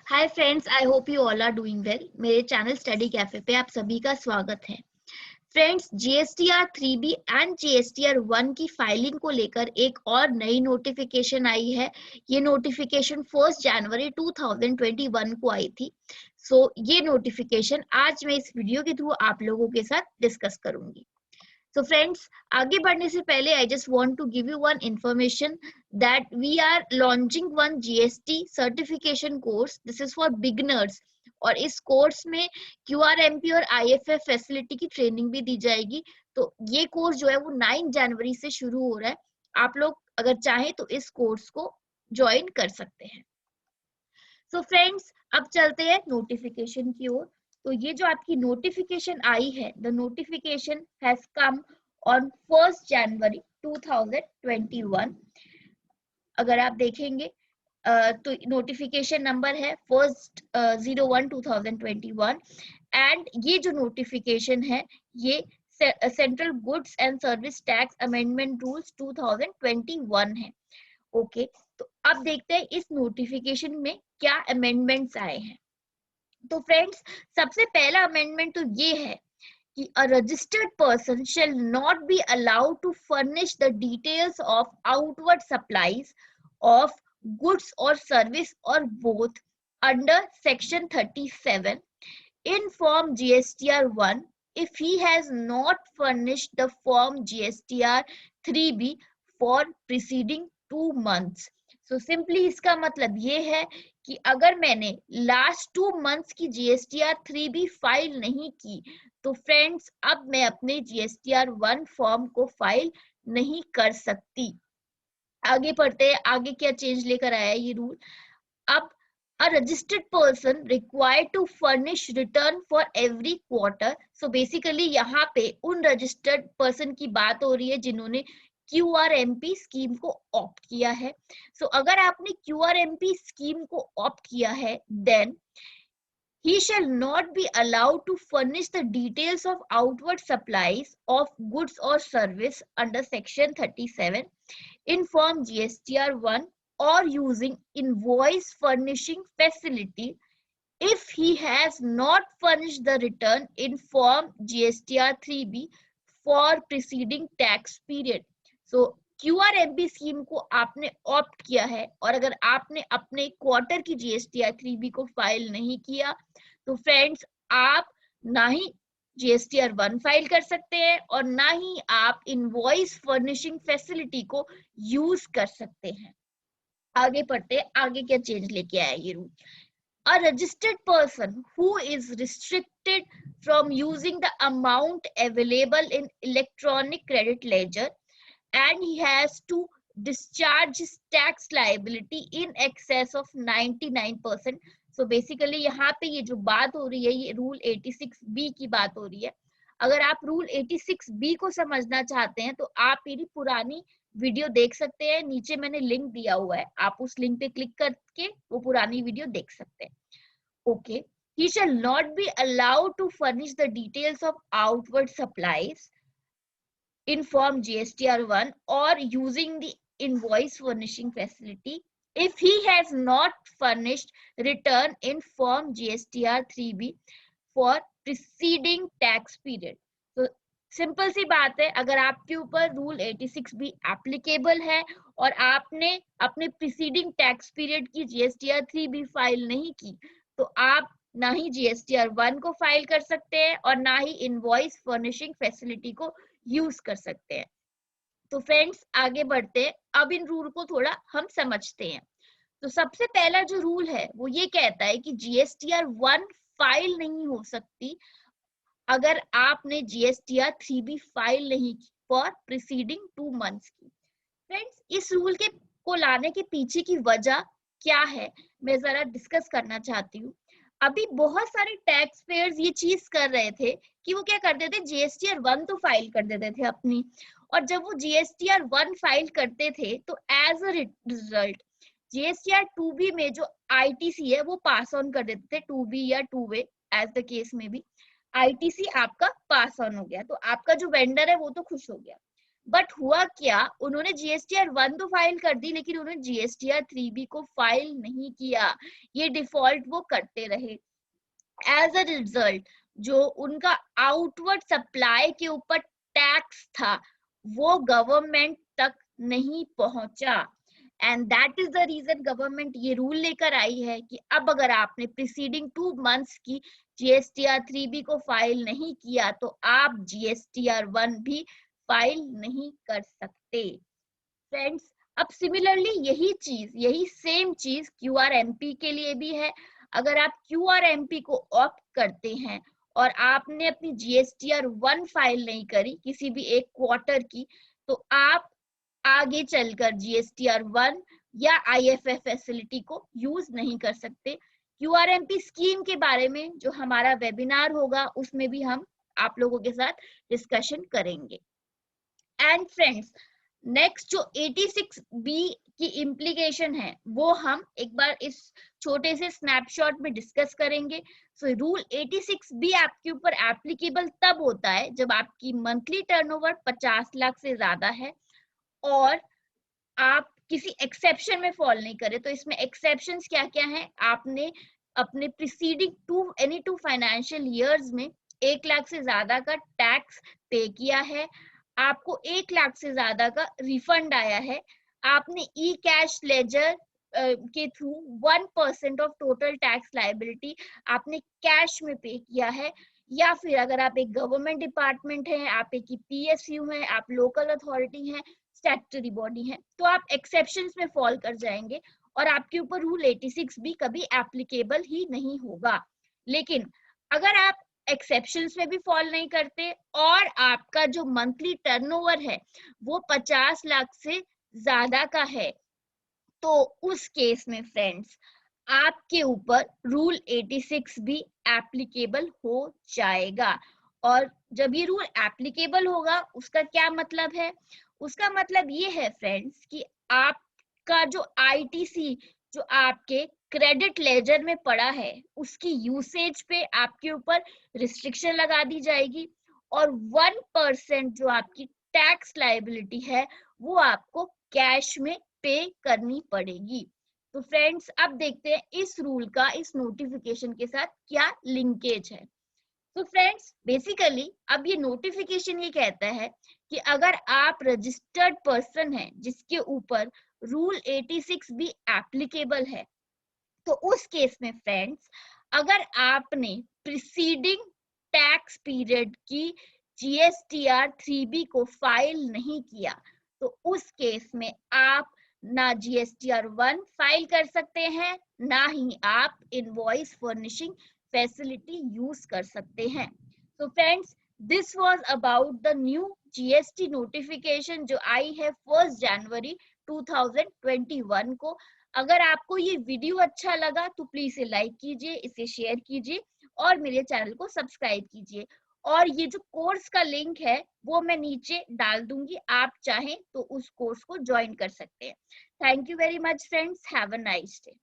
Hi friends, I hope you all are doing well. मेरे channel study cafe पे आप सभी का स्वागत है। Friends, GSTR 3B and GSTR 1 की फाइलिंग को लेकर एक और नई नोटिफिकेशन आई है। ये नोटिफिकेशन 1 जनवरी 2021 को आई थी। ये नोटिफिकेशन आज मैं इस वीडियो के थ्रू आप लोगों के साथ डिस्कस करूंगी। So friends, आगे बढ़ने से पहले I just want to give you one information that we are launching one GST certification course. This is for beginners. और इस कोर्स में QRMP और IFF फैसिलिटी की ट्रेनिंग भी दी जाएगी। तो ये कोर्स जो है वो 9 जनवरी से शुरू हो रहा है। आप लोग अगर चाहें तो इस कोर्स को ज्वाइन कर सकते हैं। सो फ्रेंड्स, अब चलते हैं नोटिफिकेशन की ओर। तो ये जो आपकी नोटिफिकेशन आई है, the notification has come on 1 जनवरी 2021। अगर आप देखेंगे तो नोटिफिकेशन नंबर है 1/01/2021 एंड ये जो नोटिफिकेशन है ये central goods and service tax amendment rules 2021 है। ओके, तो अब देखते हैं इस नोटिफिकेशन में क्या अमेंडमेंट्स आए हैं। तो फ्रेंड्स, सबसे पहला अमेंडमेंट तो ये है कि a registered person shall not be allowed to furnish the details of outward supplies of goods or service or both under section 37 in form GSTR 1 if he has not furnished the form GSTR 3B for preceding 2 months. So simply इसका मतलब ये है कि अगर मैंने last 2 months की GSTR 3B file नहीं की तो फ्रेंड्स अब मैं अपने GSTR 1 फॉर्म को फाइल नहीं कर सकती। आगे पढ़ते हैं, आगे क्या चेंज लेकर आया है ये रूल। अब a registered person required to furnish return for every quarter. So basically यहाँ पे उन registered person की बात हो रही है जिन्होंने QRMP स्कीम को ऑप्ट किया है। अगर आपने QRMP स्कीम को ऑप्ट किया है then he shall not be allowed to furnish the details of outward supplies of goods or service under section 37 in form GSTR 1 or using invoice furnishing facility if he has not furnished the return in form GSTR 3B for preceding tax period. So QRMP scheme को आपने opt किया है और अगर आपने अपने quarter की GSTR 3B को फाइल नहीं किया तो फ्रेंड्स आप ना ही GSTR 1 फाइल कर सकते हैं और ना ही आप इनवॉइस फर्निशिंग फैसिलिटी को यूज कर सकते हैं। आगे पढ़ते हैं, आगे क्या चेंज लेके आया ये rule. A registered person who is restricted from using the amount available in electronic credit ledger and he has to discharge his tax liability in excess of 99%. So basically यहाँ पे ये जो बात हो रही है ये रूल 86B की बात हो रही है। अगर आप रूल 86B को समझना चाहते हैं तो आप मेरी पुरानी वीडियो देख सकते हैं, नीचे मैंने लिंक दिया हुआ है, आप उस लिंक पे क्लिक करके वो पुरानी वीडियो देख सकते हैं। Okay, he shall not be allowed to furnish the details of outward supplies in form GSTR 1 or using the invoice furnishing facility if he has not furnished return in form GSTR 3B for preceding tax period. तो simple सी बात है, अगर आपके ऊपर rule 86B applicable है और आपने अपने प्रीसीडिंग टैक्स पीरियड की GSTR 3B फाइल नहीं की तो आप ना ही GSTR 1 को फाइल कर सकते हैं और ना ही इनवॉइस फर्निशिंग फैसिलिटी को यूज कर सकते हैं। तो फ्रेंड्स आगे बढ़ते हैं, अब इन रूल को थोड़ा हम समझते हैं। तो सबसे पहला जो रूल है वो ये कहता है कि GSTR 1 फाइल नहीं हो सकती अगर आपने GSTR 3B फाइल नहीं की फॉर प्रीसीडिंग 2 मंथ्स की। फ्रेंड्स, इस रूल को लाने के पीछे की वजह क्या है मैं जरा डिस्कस करना चाहती हूँ। अभी बहुत सारे टैक्स पेयर्स ये चीज कर रहे थे कि वो क्या करते थे, GSTR 1 तो फाइल कर देते थे अपनी, और जब वो GSTR 1 फाइल करते थे तो as a result GSTR 2B में जो ITC है वो पास ऑन कर देते थे, 2B या 2A एज द केस में भी ITC आपका पास ऑन हो गया तो आपका जो वेंडर है वो तो खुश हो गया। बट हुआ क्या, उन्होंने GSTR 1 तो फाइल कर दी, लेकिन उन्होंने GSTR 3B को फाइल नहीं किया। ये डिफॉल्ट वो करते रहे। एज अ रिजल्ट जो उनका आउटवर्ड सप्लाई के ऊपर टैक्स था वो गवर्नमेंट तक नहीं पहुंचा। And that is the reason government ये रूल लेकर आई है कि अब अगर आपने प्रीसीडिंग 2 मंथ्स की GSTR 3B को फाइल नहीं किया तो आप GSTR 1 भी फाइल नहीं कर सकते। फ्रेंड्स, अब सिमिलरली यही सेम चीज QRMP के लिए भी है। अगर आप QRMP को ऑप्ट करते हैं और आपने अपनी GSTR 1 फाइल नहीं करी किसी भी एक क्वार्टर की, तो आप आगे चलकर GSTR 1 या IFF फैसिलिटी को यूज नहीं कर सकते। QRMP स्कीम के बारे में जो हमारा वेबिनार होगा उसमें भी हम आप लोगों के साथ डिस्कशन करेंगे। एंड फ्रेंड्स, नेक्स्ट जो 86B की इम्प्लीकेशन है वो हम एक बार इस छोटे से स्नैपशॉट में डिस्कस करेंगे। सो रूल 86B आपके ऊपर एप्लीकेबल तब होता है जब आपकी मंथली टर्नओवर 50 लाख से ज्यादा है और आप किसी एक्सेप्शन में फॉल नहीं करे। तो इसमें एक्सेप्शंस क्या क्या हैं, आपने अपने प्रीसीडिंग एनी 2 फाइनेंशियल ईयर्स में 1 लाख से ज्यादा का टैक्स पे किया है, आपको 1 लाख से ज्यादा का रिफंड आया है, आपने ई कैश लेजर के through 1% of total tax liability आपने कैश में पे किया है, या फिर अगर आप एक गवर्नमेंट डिपार्टमेंट है, आप एक PSU है, आप लोकल अथॉरिटी है, स्टैट्यूटरी बॉडी है, तो आप एक्सेप्शंस में फॉल कर जाएंगे और आपके ऊपर रूल 86 भी कभी एप्लीकेबल ही नहीं होगा। लेकिन अगर आप एक्सेप्शंस में भी फॉल नहीं करते और आपका जो मंथली टर्नओवर है वो 50 लाख से ज्यादा का है, तो उस केस में फ्रेंड्स आपके ऊपर रूल 86 भी एप्लीकेबल हो जाएगा। और जब ये रूल एप्लीकेबल होगा उसका क्या मतलब है, उसका मतलब ये है फ्रेंड्स कि आपका जो ITC जो आपके क्रेडिट लेजर में पड़ा है उसकी यूसेज पे आपके ऊपर रिस्ट्रिक्शन लगा दी जाएगी और 1% जो आपकी टैक्स लायबिलिटी है वो आपको कैश में पे करनी पड़ेगी। तो फ्रेंड्स, अब देखते हैं इस रूल का इस नोटिफिकेशन के साथ क्या लिंकेज है। तो फ्रेंड्स, बेसिकली अब ये नोटिफिकेशन ये कहता है कि अगर आप रजिस्टर्ड पर्सन हैं जिसके ऊपर रूल 86 भी एप्लीकेबल है, तो उस केस में फ्रेंड्स अगर आपने प्रीसीडिंग टैक्स पीरियड की GSTR 3B को फाइल नहीं किया, तो उस केस में आप ना GSTR 1 फाइल कर सकते हैं, ना ही आप इनवॉइस फर्निशिंग फैसिलिटी यूज कर सकते हैं। तो friends, this was about the new GST notification जो आई है 1 जनवरी 2021 को। अगर आपको ये वीडियो अच्छा लगा तो प्लीज इसे लाइक कीजिए, इसे शेयर कीजिए और मेरे चैनल को सब्सक्राइब कीजिए। और ये जो कोर्स का लिंक है वो मैं नीचे डाल दूंगी, आप चाहें तो उस कोर्स को ज्वाइन कर सकते हैं। Thank you very much friends, have a nice day.